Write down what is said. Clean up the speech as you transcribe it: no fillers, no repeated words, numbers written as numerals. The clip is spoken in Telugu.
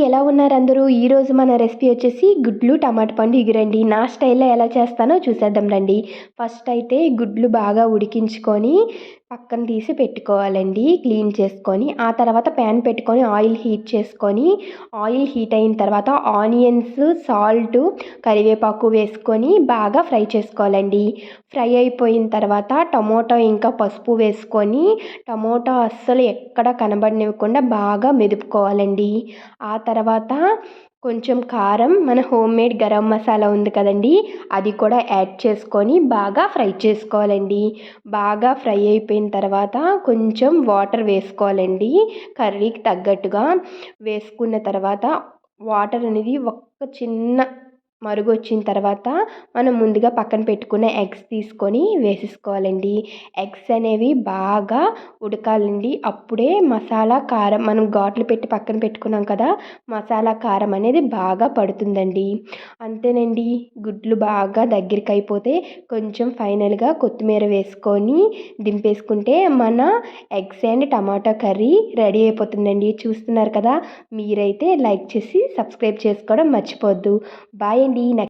ఎలా ఉన్నారు అందరూ? ఈరోజు మన రెసిపీ వచ్చేసి గుడ్లు టమాటా పండు ఎగురండి. నా స్టైల్లో ఎలా చేస్తానో చూసేద్దాం రండి. ఫస్ట్ అయితే గుడ్లు బాగా ఉడికించుకొని పక్కన తీసి పెట్టుకోవాలండి, క్లీన్ చేసుకొని. ఆ తర్వాత ప్యాన్ పెట్టుకొని ఆయిల్ హీట్ చేసుకొని, ఆయిల్ హీట్ అయిన తర్వాత ఆనియన్స్, సాల్ట్, కరివేపాకు వేసుకొని బాగా ఫ్రై చేసుకోవాలండి. ఫ్రై అయిపోయిన తర్వాత టమోటా ఇంకా పసుపు వేసుకొని టమోటా అస్సలు ఎక్కడ కనబడనివ్వకుండా బాగా మెదుపుకోవాలండి. ఆ తర్వాత కొంచెం కారం, మన హోమ్మేడ్ గరం మసాలా ఉంది కదండీ, అది కూడా యాడ్ చేసుకొని బాగా ఫ్రై చేసుకోవాలండి. బాగా ఫ్రై అయిపోయిన తర్వాత కొంచెం వాటర్ వేసుకోవాలండి, కర్రీకి తగ్గట్టుగా. వేసుకున్న తర్వాత వాటర్ అనేది ఒక్క చిన్న మరుగు వచ్చిన తర్వాత మనం ముందుగా పక్కన పెట్టుకున్న ఎగ్స్ తీసుకొని వేసేసుకోవాలండి. ఎగ్స్ అనేవి బాగా ఉడకాలండి. అప్పుడే మసాలా కారం మనం ఘాట్లు పెట్టి పక్కన పెట్టుకున్నాం కదా, మసాలా కారం అనేది బాగా పడుతుందండి. అంతేనండి. గుడ్లు బాగా దగ్గరికి అయిపోతే కొంచెం ఫైనల్గా కొత్తిమీర వేసుకొని దింపేసుకుంటే మన eggs and tomato curry ready అయిపోతుందండి. చూస్తున్నారు కదా, మీరైతే లైక్ చేసి సబ్స్క్రైబ్ చేసుకోవడం మర్చిపోవద్దు. బాయ్ అండి.